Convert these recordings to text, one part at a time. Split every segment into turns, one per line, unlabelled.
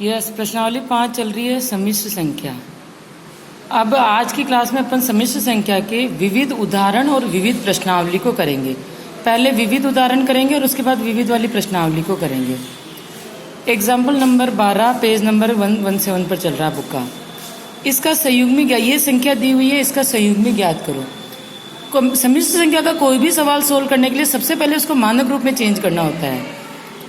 Yes, प्रश्नावली 5 चल रही है, सम्मिश्र संख्या। अब आज की क्लास में अपन सम्मिश्र संख्या के विविध उदाहरण और विविध प्रश्नावली को करेंगे। पहले विविध उदाहरण करेंगे और उसके बाद विविध वाली प्रश्नावली को करेंगे। एग्जाम्पल नंबर 12 पेज नंबर 117 पर चल रहा बुक का। इसका संयुग्मी ज्ञात, ये संख्या दी हुई है, इसका संयुग्मी ज्ञात करो। सम्मिश्र संख्या का कोई भी सवाल सोल्व करने के लिए सबसे पहले उसको मानक रूप में चेंज करना होता है।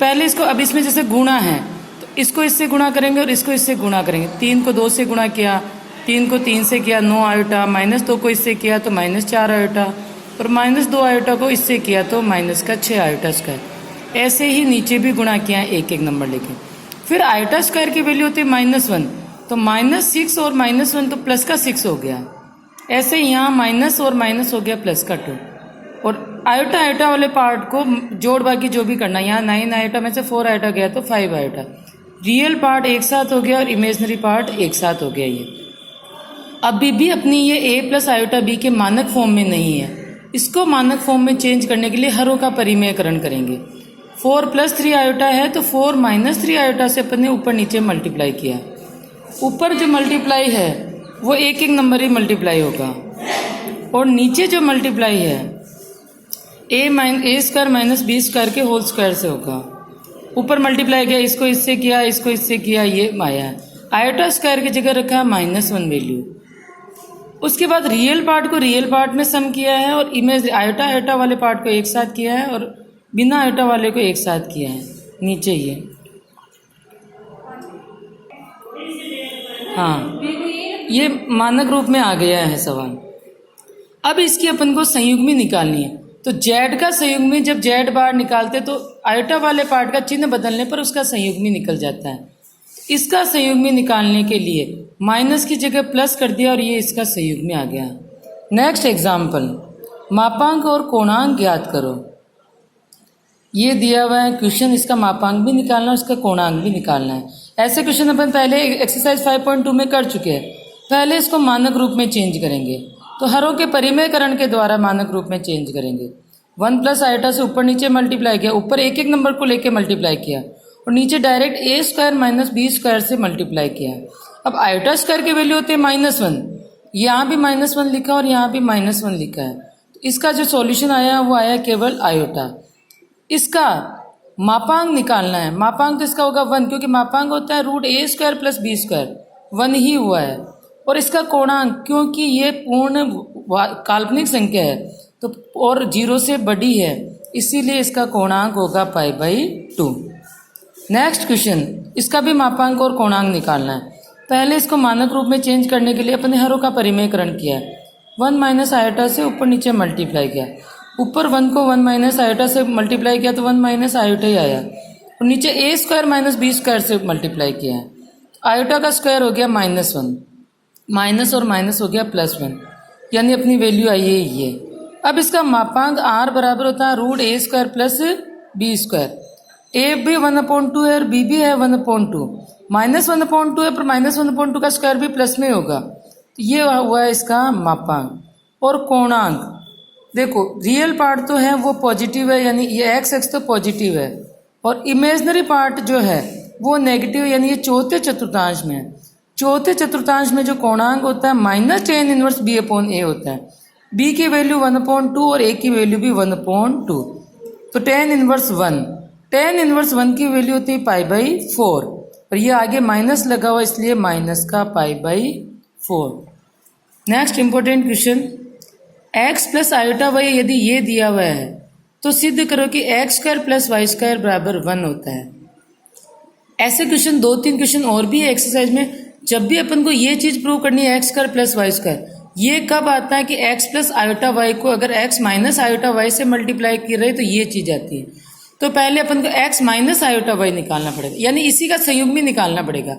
पहले इसको, अब इसमें जैसे गुणा है तो इसको इससे गुणा करेंगे और इसको इससे गुणा करेंगे। 3 को 2 से गुणा किया, 3 को 3 से किया 9 आयोटा, -2 को इससे किया तो -4 आयोटा, और -2 आयोटा को इससे किया तो -6 आयोटा स्क्वायर। ऐसे ही नीचे भी गुणा किया एक एक नंबर लेके। फिर आयोटा स्क्वायर की वैल्यू होती है -1, तो -6 और -1 तो प्लस का 6 हो गया। ऐसे यहाँ माइनस और माइनस हो गया प्लस का 2। और आयोटा आयोटा वाले पार्ट को जोड़ बाकी जो भी करना, यहाँ 9 आयोटा में से 4 आयोटा गया तो 5 आयोटा। रियल पार्ट एक साथ हो गया और इमेजनरी पार्ट एक साथ हो गया। ये अभी भी अपनी ये a प्लस आयोटा b के मानक फॉर्म में नहीं है। इसको मानक फॉर्म में चेंज करने के लिए हरों का परिमेयकरण करेंगे। 4 + 3 आयोटा है तो 4 - 3 आयोटा से अपन ने ऊपर नीचे मल्टीप्लाई किया। ऊपर जो मल्टीप्लाई है वो एक एक नंबर ही मल्टीप्लाई होगा, और नीचे जो मल्टीप्लाई है a² - b² के होल स्क्वायर से होगा। ऊपर मल्टीप्लाई किया, इसको इससे किया, इसको इससे किया, ये आया। आयोटा स्क्वायर की जगह रखा -1 वैल्यू। उसके बाद रियल पार्ट को रियल पार्ट में सम किया है, और इमेज आयोटा आयोटा वाले पार्ट को एक साथ किया है और बिना आयोटा वाले को एक साथ किया है। नीचे ये हाँ, ये मानक रूप में आ गया है सवाल। अब इसकी अपन को संयुग्मी निकालनी है। तो जेड का संयुग्मी, जब जेड बार निकालते तो आयोटा वाले पार्ट का चिन्ह बदलने पर उसका संयुग्मी निकल जाता है। इसका संयुग्मी निकालने के लिए माइनस की जगह प्लस कर दिया और ये इसका संयुग्मी आ गया। नेक्स्ट एग्जाम्पल, मापांक और कोणांक ज्ञात करो। ये दिया हुआ है क्वेश्चन, इसका मापांक भी निकालना है, इसका कोणांक भी निकालना है। ऐसे क्वेश्चन अपन पहले एक्सरसाइज 5.2 में कर चुके हैं। पहले इसको मानक रूप में चेंज करेंगे, तो हरों के परिमेयकरण के द्वारा मानक रूप में चेंज करेंगे। 1 प्लस आयोटा से ऊपर नीचे मल्टीप्लाई किया, ऊपर एक एक नंबर को लेके मल्टीप्लाई किया, और नीचे डायरेक्ट a² - b² से मल्टीप्लाई किया। अब आयोटा स्क्वायर की वैल्यू होती है -1, यहाँ भी -1 लिखा और यहाँ भी -1 लिखा है। तो इसका जो सॉल्यूशन आया वो आया केवल आयोटा। इसका मापांक निकालना है। मापांक तो इसका होगा 1, क्योंकि मापांक होता है √a² + b², 1 ही हुआ है। और इसका कोणांक, क्योंकि ये पूर्ण काल्पनिक संख्या है तो और 0 से बड़ी है, इसीलिए इसका कोणांक होगा π/2। नेक्स्ट क्वेश्चन, इसका भी मापांक और कोणांक निकालना है। पहले इसको मानक रूप में चेंज करने के लिए अपने हरों का परिमेयकरण किया है। 1 - आयोटा से ऊपर नीचे मल्टीप्लाई किया। ऊपर 1 को 1 - आयोटा से मल्टीप्लाई किया तो 1 - आयोटा ही आया, और नीचे a² - b² से मल्टीप्लाई किया है। आयोटा का स्क्वायर हो गया -1, माइनस और माइनस हो गया +1, यानी अपनी वैल्यू आई है ये। अब इसका मापांक r बराबर होता है √a² + b²। a भी 1/2 है और b भी है 1/2। -1/2 है पर -1/2 का स्क्वायर भी प्लस में होगा। तो ये हुआ है इसका मापांक। और कोणांक देखो, रियल पार्ट तो है वो पॉजिटिव है, यानी ये x तो पॉजिटिव है, और इमेजनरी पार्ट जो है वो नेगेटिव, यानी ये चौथे चतुर्थांश में है। चौथे चतुर्थांश में जो कोणांक होता है -tan−1 b/a होता है। b की वैल्यू 1/2 और a की वैल्यू भी 1/2। तो tan−1 की वैल्यू होती है π/4, और ये आगे माइनस लगा हुआ इसलिए माइनस का π/4। Next important question, x + iota y यदि ये दिया हुआ है तो सिद्ध करो कि x² + y² बराबर 1 होता है। ऐसे क्वेश्चन 2-3 क्वेश्चन और भी है एक्सरसाइज में। जब भी अपन को ये चीज प्रूव करनी है x² + y², ये कब आता है कि x + आयोटा y को अगर x - आयोटा y से मल्टीप्लाई कर रहे तो ये चीज आती है। तो पहले अपन को x - आयोटा y निकालना पड़ेगा, यानी इसी का संयुग्मी निकालना पड़ेगा।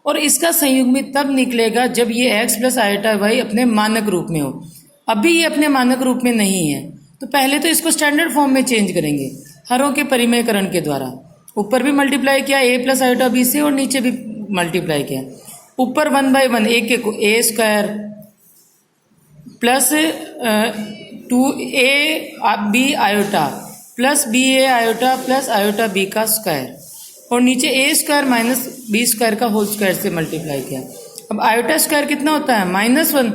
और इसका संयुग्मी तब निकलेगा जब ये x + आयोटा y अपने मानक रूप में हो। अभी ये अपने मानक रूप में नहीं है, तो पहले तो इसको स्टैंडर्ड फॉर्म में चेंज करेंगे हरों के परिमेयकरण के द्वारा। ऊपर भी मल्टीप्लाई किया a + आयोटा b से, और नीचे भी मल्टीप्लाई किया। ऊपर 1/1 एक एक a² + 2ab iota + ba iota + iota b का स्क्वायर, और नीचे ए स्क्वायर माइनस बी स्क्वायर का होल स्क्वायर से मल्टीप्लाई किया। अब आयोटा स्क्वायर कितना होता है -1,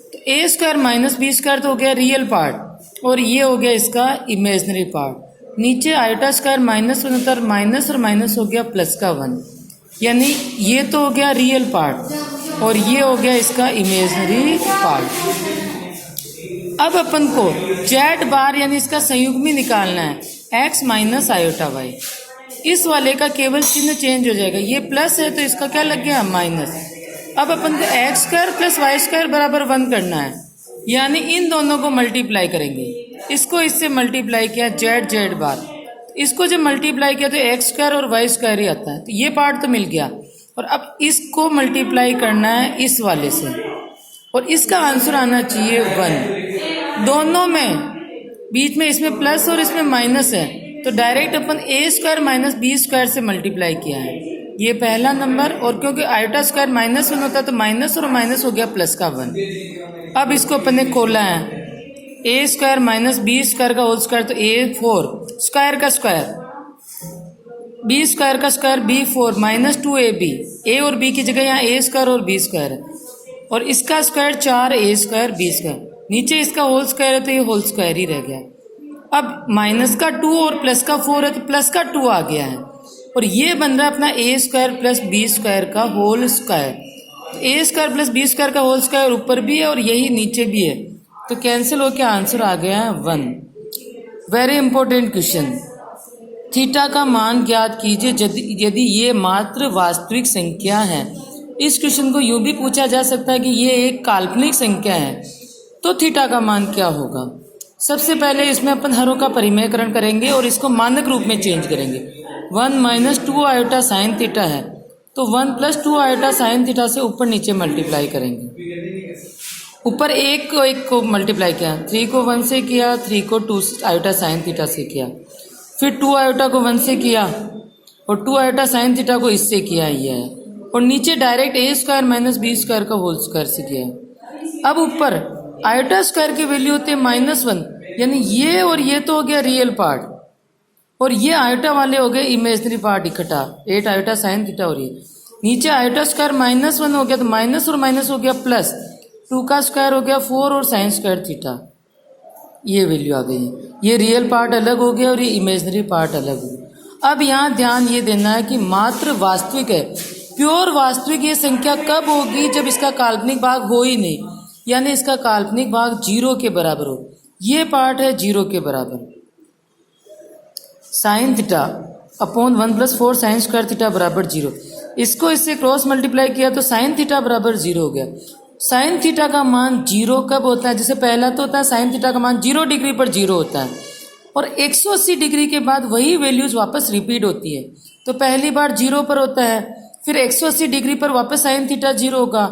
तो ए स्क्वायर माइनस बी स्क्वायर तो हो गया रियल पार्ट और ये हो गया इसका इमेजनरी पार्ट। नीचे आयोटा स्क्वायर -1 होता है, माइनस और माइनस हो गया प्लस का 1, यानी ये तो हो गया रियल पार्ट और ये हो गया इसका इमेजनरी पार्ट। अब अपन को जेड बार यानी इसका संयुग्मी निकालना है, x माइनस आयोटा वाई। इस वाले का केवल चिन्ह चेंज हो जाएगा, ये प्लस है तो इसका क्या लग गया माइनस। अब अपन को x square plus y square बराबर 1 करना है, यानी इन दोनों को मल्टीप्लाई करेंगे। इसको इससे मल्टीप्लाई किया जेड बार, इसको जब मल्टीप्लाई किया तो एक्स स्क्वायर और वाई स्क्वायर ही आता है, तो ये पार्ट तो मिल गया। और अब इसको मल्टीप्लाई करना है इस वाले से और इसका आंसर आना चाहिए 1। दोनों में बीच में इसमें प्लस और इसमें माइनस है, तो डायरेक्ट अपन ए स्क्वायर माइनस बी स्क्वायर से मल्टीप्लाई किया है, ये पहला नंबर। और क्योंकि आयोटा स्क्वायर -1 होता है तो माइनस और माइनस हो गया प्लस का 1। अब इसको अपन ने खोला है, ए स्क्वायर माइनस बी स्क्वायर का होल स्क्वायर तो A4 स्क्वायर का स्क्वायर, बी स्क्वायर का स्क्वायर B4 -2AB, ए और बी की जगह यहाँ ए स्क्वायर और बी स्क्वायर है, और इसका square 4A square B square, नीचे इसका होल स्क्वायर है तो ये होल स्क्वायर ही रह गया। अब माइनस का 2 और प्लस का 4 है तो प्लस का 2 आ गया है, और ये बन रहा है अपना ए स्क्वायर प्लस बी स्क्वायर का होल स्क्वायर। ए स्क्वायर प्लस बी स्क्वायर का होल स्क्वायर ऊपर भी है और यही नीचे भी है, तो कैंसिल होकर आंसर आ गया है 1। वेरी इंपॉर्टेंट क्वेश्चन, थीटा का मान ज्ञात कीजिए यदि ये मात्र वास्तविक संख्या है। इस क्वेश्चन को यूं भी पूछा जा सकता है कि ये एक काल्पनिक संख्या है तो थीटा का मान क्या होगा। सबसे पहले इसमें अपन हरों का परिमेयकरण करेंगे और इसको मानक रूप में चेंज करेंगे। 1 - 2 आयोटा साइन थीटा है तो 1 + 2 आयोटा साइन थीटा से ऊपर नीचे मल्टीप्लाई करेंगे। ऊपर एक को मल्टीप्लाई किया, 3 को 1 से किया, 3 को 2 आयोटा साइन थीटा से किया, फिर 2 आयोटा को 1 से किया और 2 आयोटा साइन थीटा को इससे किया ही है, और नीचे डायरेक्ट ए स्क्वायर माइनस बी स्क्वायर का होल स्क्वायर से किया। अब ऊपर आयोटा स्क्वायर की वैल्यू होती है -1, यानी ये और ये तो हो गया रियल पार्ट और ये आयोटा वाले हो गए इमेजनरी पार्ट इकट्ठा, 8 आयोटा साइन थीटा। और ये नीचे आयोटा स्क्वायर -1 हो गया तो माइनस और माइनस हो गया प्लस, 2 का स्क्वायर हो गया 4 और साइन स्क्वायर थीटा, ये वैल्यू आ गई। ये रियल पार्ट अलग हो गया और ये इमेजनरी पार्ट अलग हो गया। अब यहाँ ध्यान ये देना है कि मात्र वास्तविक है, प्योर वास्तविक ये संख्या कब होगी, जब इसका काल्पनिक भाग हो ही नहीं, यानी इसका काल्पनिक भाग 0 के बराबर हो। ये पार्ट है 0 के बराबर। Sine theta upon 1 + 4 sine square theta बराबर 0, इसको इससे क्रॉस मल्टीप्लाई किया तो साइन थीटा बराबर 0 हो गया। साइन थीटा का मान 0 कब होता है, जैसे पहला तो होता है साइन थीटा का मान 0 डिग्री पर 0 होता है और 180 डिग्री के बाद वही वैल्यूज वापस रिपीट होती है। तो पहली बार 0 पर होता है, फिर 180 डिग्री पर वापस साइन थीटा 0 होगा,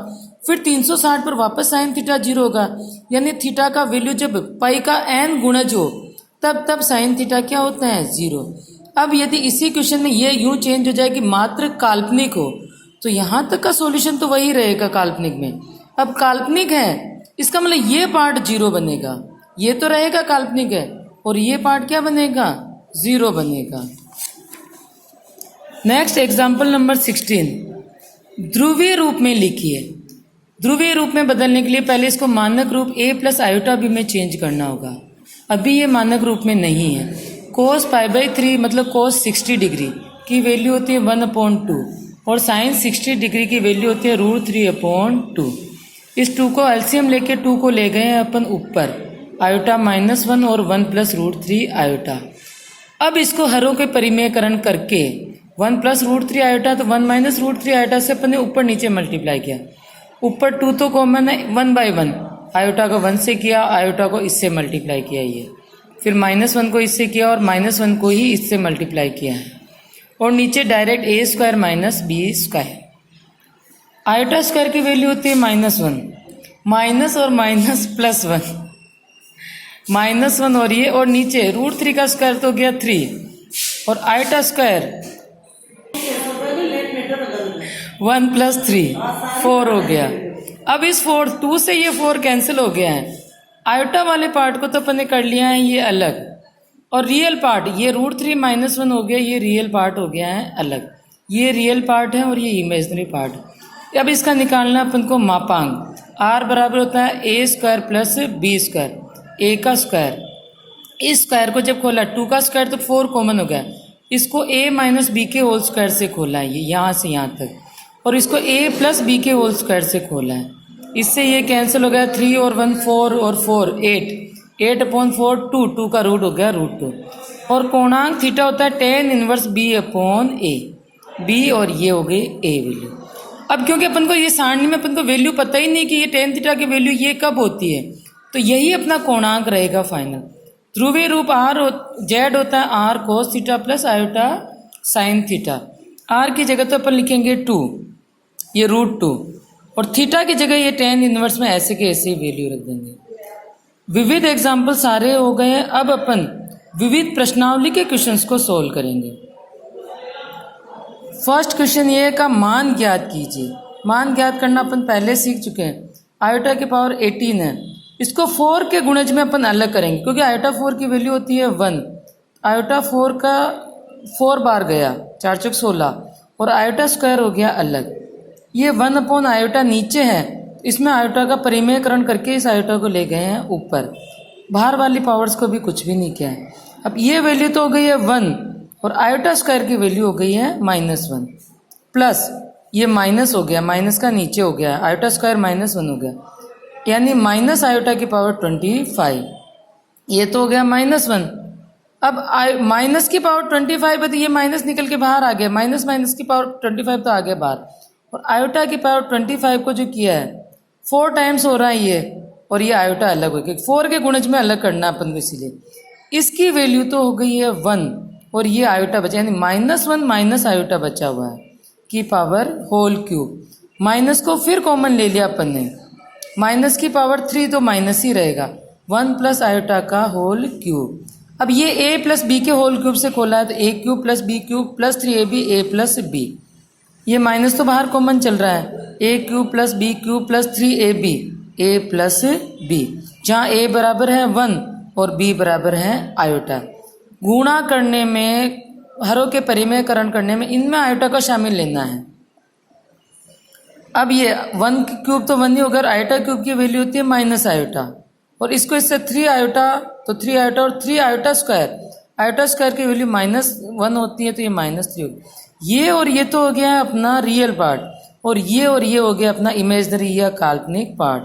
फिर 360 पर वापस साइन थीटा 0 होगा, यानी थीटा का वैल्यू जब पाई का n गुणज हो तब साइन थीटा क्या होता है 0। अब यदि इसी क्वेश्चन में ये यूं चेंज हो जाए कि मात्र काल्पनिक हो तो यहाँ तक का सॉल्यूशन तो वही रहेगा काल्पनिक में। अब काल्पनिक है इसका मतलब ये पार्ट 0 बनेगा, ये तो रहेगा काल्पनिक है, और ये पार्ट क्या बनेगा 0 बनेगा। नेक्स्ट एग्जाम्पल नंबर 16, ध्रुवीय रूप में लिखिए। ध्रुवीय रूप में बदलने के लिए पहले इसको मानक रूप a + आयोटा b में चेंज करना होगा। अभी ये मानक रूप में नहीं है। cos π/3 मतलब cos 60 डिग्री की वैल्यू होती है 1/2 और sin 60 डिग्री की वैल्यू होती है √3/2। इस 2 को एलसीएम लेके 2 को ले गए हैं अपन ऊपर, आयोटा -1 और 1 + √3 आयोटा। अब इसको हरों के परिमेयकरण करके 1 + √3 आयोटा तो 1 - √3 आयोटा से अपन ने ऊपर नीचे मल्टीप्लाई किया। ऊपर 2 तो कॉमन है, 1/1 आयोटा को 1 से किया, आयोटा को इससे मल्टीप्लाई किया ये, फिर -1 को इससे किया और -1 को ही इससे मल्टीप्लाई किया है, और नीचे direct a square minus b square. Iota square की वैल्यू होती है -1, माइनस और माइनस +1, -1 और ये, और नीचे √3 का स्क्वायर तो हो गया 3 और आयोटा स्क्वायर 1 + 3 4 हो गया। अब इस 2 से ये 4 कैंसिल हो गया है। आयोटा वाले पार्ट को तो अपन ने कर लिया है ये अलग, और रियल पार्ट ये √3 - 1 हो गया, ये रियल पार्ट हो गया है अलग। ये रियल पार्ट है और ये इमेजिनरी पार्ट है। अब इसका निकालना अपन को मापांक। आर बराबर होता है ए स्क्वायर प्लस बी स्क्वायर, ए का स्क्वायर। इस स्क्वायर को जब खोला 2 का स्क्वायर तो 4 कॉमन हो गया, इसको a माइनस बी के होल स्क्वायर से खोला है, ये यहाँ से यहाँ तक, और इसको a प्लस बी के होल स्क्वायर से खोला है। इससे ये कैंसिल हो गया, 3 और 1 4 और 4 8 अपॉन 4 2 का रूट हो गया √2। और कोणांक थीटा होता है tan inverse b upon a, b और ये हो गई a वैल्यू। अब क्योंकि अपन को ये सारणी में अपन को वैल्यू पता ही नहीं कि ये tan थीटा की वैल्यू ये कब होती है, तो यही अपना कोणांक रहेगा फाइनल। ध्रुवीय रूप जेड होता है r cos theta plus iota sine theta. R की जगह तो अपन लिखेंगे 2, ये √2, और थीटा की जगह ये tan इनवर्स में ऐसे के ऐसे वैल्यू रख देंगे। विविध एग्जाम्पल सारे हो गए हैं। अब अपन विविध प्रश्नावली के क्वेश्चंस को सोल्व करेंगे। फर्स्ट क्वेश्चन ये का मान ज्ञात कीजिए। मान ज्ञात करना अपन पहले सीख चुके हैं। आयोटा की पावर 18 है, इसको 4 के गुणज में अपन अलग करेंगे क्योंकि आयोटा 4 की वैल्यू होती है 1। आयोटा 4 का 4 बार गया 4 चौक 16, और आयोटा स्क्वायर हो गया अलग। ये 1 अपॉन आयोटा नीचे है, इसमें आयोटा का परिमेयकरण करके इस आयोटा को ले गए हैं ऊपर। बाहर वाली पावर्स को भी कुछ भी नहीं किया है। अब ये वैल्यू तो हो गई है 1 और आयोटा स्क्वायर की वैल्यू हो गई है -1, प्लस ये माइनस हो गया, माइनस का नीचे हो गया, आयोटा स्क्वायर -1 हो गया, यानी माइनस आयोटा की पावर 25। ये तो हो गया -1। अब माइनस की पावर 25 है तो ये माइनस निकल के बाहर आ गया, माइनस की पावर 25 तो आ गया बाहर। और आयोटा की पावर 25 को जो किया है 4 टाइम्स हो रहा है ये, और ये आयोटा अलग हो गया, 4 के गुणज में अलग करना अपन को, इसीलिए इसकी वैल्यू तो हो गई है 1 और ये आयोटा बचा, यानी -1 माइनस आयोटा बचा हुआ है की पावर होल क्यूब। माइनस को फिर कॉमन ले लिया अपन ने, माइनस की पावर 3 तो माइनस ही रहेगा, 1 प्लस आयोटा का होल क्यूब। अब ये a प्लस बी के होल क्यूब से खोला है तो a cube plus b cube plus 3ab a plus b. ये माइनस तो बाहर कॉमन चल रहा है, a cube plus b cube plus 3ab a plus b, जहाँ a बराबर है 1 और b बराबर है आयोटा। गुणा करने में, हरों के परिमेयकरण करने में इनमें आयोटा को शामिल लेना है। अब ये 1 क्यूब तो 1 ही होगा, आयोटा क्यूब की वैल्यू होती है माइनस आयोटा, और इसको इससे 3 आयोटा तो 3 आयोटा और 3 आयोटा स्क्वायर, आयोटा स्क्वायर की वैल्यू -1 होती है तो ये -3 होगी। ये और ये तो हो गया है अपना रियल पार्ट, और ये हो गया अपना इमेजनरी या काल्पनिक पार्ट।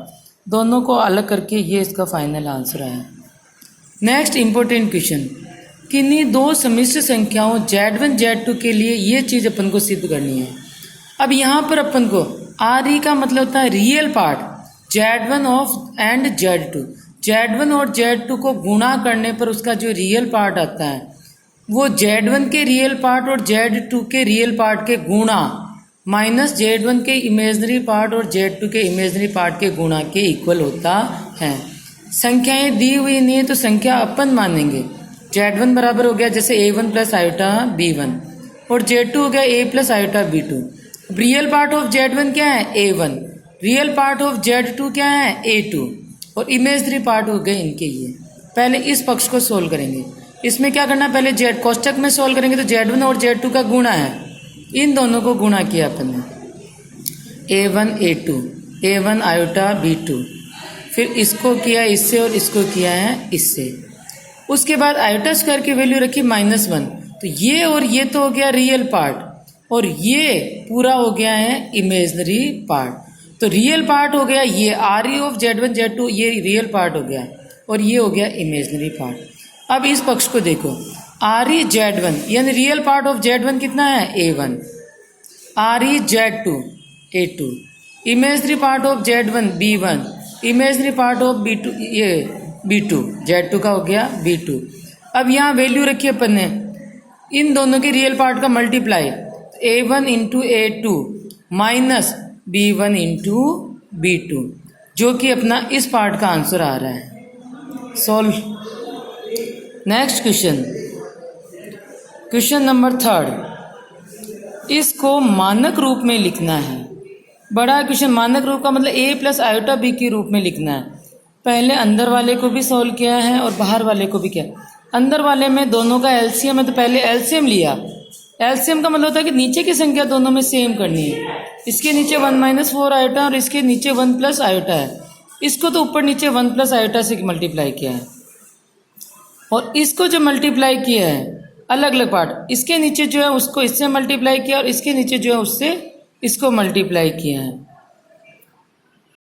दोनों को अलग करके ये इसका फाइनल आंसर है। नेक्स्ट इंपॉर्टेंट क्वेश्चन, किन्हीं दो सम्मिश्र संख्याओं Z1 Z2 के लिए ये चीज़ अपन को सिद्ध करनी है। अब यहाँ पर अपन को RE का मतलब होता है real part, Z1 of and Z2। Z1 और Z2 को गुणा करने पर उसका जो रियल पार्ट आता है वो Z1 के रियल पार्ट और Z2 के रियल पार्ट के गुणा माइनस Z1 के इमेजनरी पार्ट और Z2 के इमेजनरी पार्ट के गुणा के इक्वल होता है। संख्याएं दी हुई नहीं है तो संख्या अपन मानेंगे। Z1 बराबर हो गया जैसे A1 प्लस आयोटा B1 और Z2 हो गया A plus iota B2। Real part of Z1 क्या है A1, real part of Z2 क्या है A2, और इमेजनरी पार्ट हो गए इनके ये। पहले इस पक्ष को सोल्व करेंगे। इसमें क्या करना है, पहले Z कोष्टक में सोल्व करेंगे तो Z1 और Z2 का गुणा है, इन दोनों को गुणा किया अपन ने, A1 A2, A1 iota B2, फिर इसको किया इससे और इसको किया है इससे। उसके बाद आयोटा स्क्वायर की वैल्यू रखी -1, तो ये और ये तो हो गया रियल पार्ट और ये पूरा हो गया है इमेजनरी पार्ट। तो रियल पार्ट हो गया ये RE ऑफ Z1 Z2, ये रियल पार्ट हो गया और ये हो गया इमेजनरी पार्ट। अब इस पक्ष को देखो, RE Z1 यानी रियल पार्ट ऑफ Z1 कितना है A1, RE Z2 A2, imaginary part of Z1 B1, imaginary part of B2 ये B2, Z2 का हो गया B2। अब यहाँ वैल्यू रखी अपन ने, इन दोनों के रियल पार्ट का multiply, A1 into A2 minus B1 into B2, जो कि अपना इस पार्ट का आंसर आ रहा है। Solve. Next question, question number 3, इसको मानक रूप में लिखना है। बड़ा क्वेश्चन, मानक रूप का मतलब A प्लस आयोटा B के रूप में लिखना है। पहले अंदर वाले को भी सॉल्व किया है और बाहर वाले को भी किया। अंदर वाले में दोनों का एलसीएम है तो पहले एलसीएम लिया, एलसीएम का मतलब होता है कि नीचे की संख्या दोनों में सेम करनी है। इसके नीचे 1-4 आयोटा और इसके नीचे 1 प्लस आयोटा है, इसको तो ऊपर नीचे 1 प्लस आयोटा से मल्टीप्लाई किया है, और इसको जो मल्टीप्लाई किया है अलग अलग पार्ट, इसके नीचे जो है उसको इससे मल्टीप्लाई किया और इसके नीचे जो है उससे इसको मल्टीप्लाई किया है।